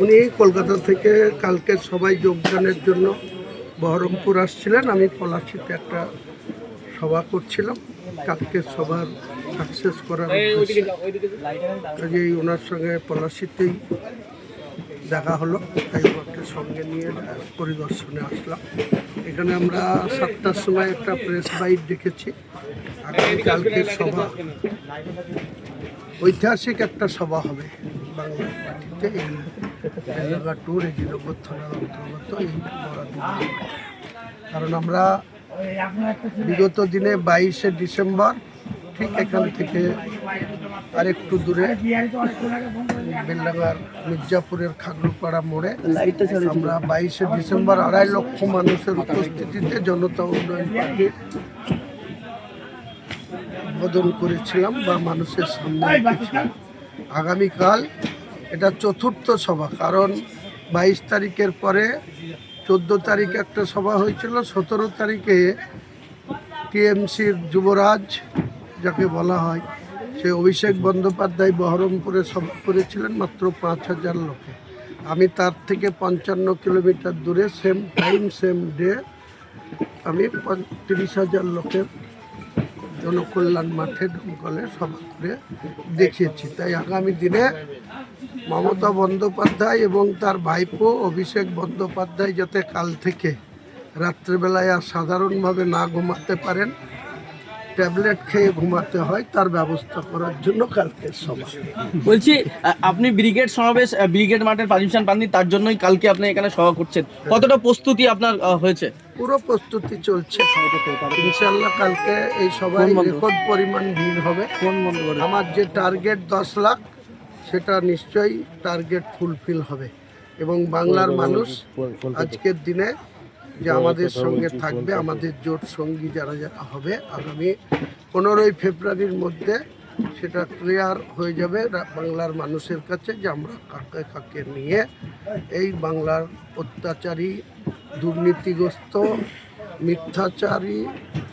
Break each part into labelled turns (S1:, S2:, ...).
S1: উনি কলকাতা থেকে কালকে সবাই যোগদানের জন্য বহরমপুর আসছিলেন। আমি পলাশিতে একটা সভা করছিলাম, কালকে সভার সাকসেস করার উদ্দেশ্যে। কাজেই ওনার সঙ্গে পলাশিতেই দেখা হলো, তাই ওনাকে সঙ্গে নিয়ে পরিদর্শনে আসলাম। এখানে আমরা 7টার সময় একটা প্রেস বাইট দেখেছি। আগামীকালকের সভা ঐতিহাসিক একটা সভা হবে বাংলার মাটিতে, এই বেলডাঙ্গা টু রেজিনগর থানার অন্তর্গত এই বরাদিন। কারণ আমরা বিগত দিনে 22শে ডিসেম্বর ঠিক এখান থেকে আরেকটু দূরে বেলডাঙ্গার মির্জাপুরের খাগড়ুপাড়া মোড়ে আমরা 22শে ডিসেম্বর 2.5 লক্ষ মানুষের উপস্থিতিতে জনতা উন্নয়ন পার্টির উদ্বোধন করেছিলাম বা মানুষের সামনে রেখেছিলাম। আগামীকাল এটা চতুর্থ সভা, কারণ 22 তারিখের পরে 14 তারিখে একটা সভা হয়েছিল, 17 তারিখে টিএমসির যুবরাজ যাকে বলা হয় সে অভিষেক বন্দ্যোপাধ্যায় বহরমপুরে সভা করেছিলেন মাত্র 5,000 লোকে। আমি তার থেকে 55 কিলোমিটার দূরে সেম টাইম সেম ডে আমি 30,000 লোকের জনকল্যাণ মাঠে দমকলে সভা করে দেখিয়েছি। তাই আগামী দিনে মমতা বন্দ্যোপাধ্যায় এবং তার ভাইপো অভিষেক বন্দ্যোপাধ্যায় যাতে কাল থেকে রাত্রেবেলায় আর সাধারণভাবে না ঘুমাতে পারেন, ট্যাবলেট খেয়ে ঘুমাতে হয়, তার ব্যবস্থা করার জন্য কালকের সভা।
S2: বলছি, আপনি ব্রিগেড সমাবেশ ব্রিগেড মাঠের পারমিশন পাননি, তার জন্যই কালকে আপনি এখানে সভা করছেন। কতটা প্রস্তুতি আপনার হয়েছে?
S1: পুরো প্রস্তুতি চলছে। ইনশাল্লাহ কালকে এই সভায় রেকর্ড পরিমাণ ভিড় হবে। আমার যে টার্গেট 10 লাখ, সেটা নিশ্চয়ই টার্গেট ফুলফিল হবে। এবং বাংলার মানুষ আজকের দিনে যে আমাদের সঙ্গে থাকবে, আমাদের জোট সঙ্গী যারা যারা হবে, আগামী 15ই ফেব্রুয়ারির মধ্যে সেটা ক্লিয়ার হয়ে যাবে বাংলার মানুষের কাছে যে আমরা কাকে কাকে নিয়ে এই বাংলার অত্যাচারী, দুর্নীতিগ্রস্ত, মিথ্যাচারী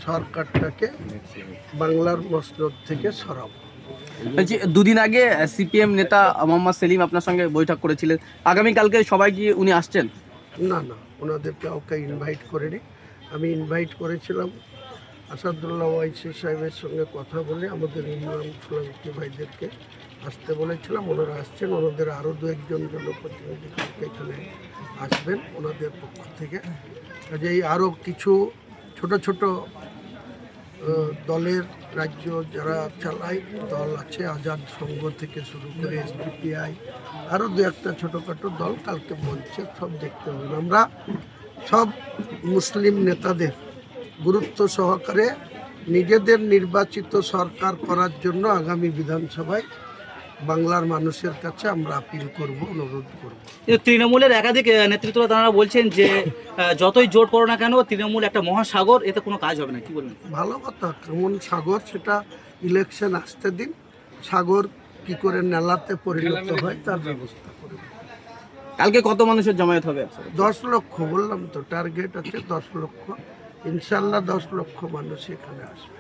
S1: সরকারটাকে বাংলার মসনদ থেকে সরাবো।
S2: বলছি, দুদিন আগে সিপিএম নেতা মোহাম্মদ সেলিম আপনার সঙ্গে বৈঠক করেছিলেন, আগামীকালকে সবাই কি উনি আসছেন?
S1: না, ওনাদেরকে কাউকে ইনভাইট করেনি। আমি ইনভাইট করেছিলাম আসাদুল্লাহ ওয়াইসি সাহেবের সঙ্গে কথা বলে আমাদের ইমরান ফুলান্তি ভাইদেরকে আসতে বলেছিলাম। ওনারা আসছেন, ওনাদের আরও 2-1 জনপ্রতিনিধি এখানে আসবেন ওনাদের পক্ষ থেকে। কাজেই আরও কিছু ছোট ছোট দলের রাজ্য যারা চালায় দল আছে, আজাদ সংঘ থেকে শুরু করে এসডিপিআই, আরও 2-1টা ছোটোখাটো দল কালকে বলছে, সব দেখতে হবে। আমরা সব মুসলিম নেতাদের গুরুত্ব সহকারে নিজেদের নির্বাচিত সরকার করার জন্য আগামী বিধানসভায় বাংলার মানুষের কাছে আমরা আপিল করব, অনুরোধ করব।
S3: তৃণমূলের একাধিক নেতৃত্বরা তারা বলছেন যে যতই জোট করো না কেন, তৃণমূল একটা মহাসাগর, এতে কোনো কাজ হবে না, কি বলবেন?
S1: ভালো কথা, কেমন সাগর সেটা ইলেকশন আসতে দিন, সাগর কি করে নেলাতে পরিণত হয় তার ব্যবস্থা করব।
S2: কালকে কত মানুষের জমায়েত হবে?
S1: 10 লক্ষ, বললাম তো টার্গেট আছে 10 লক্ষ। ইনশাল্লাহ 10 লক্ষ মানুষ এখানে আসবে।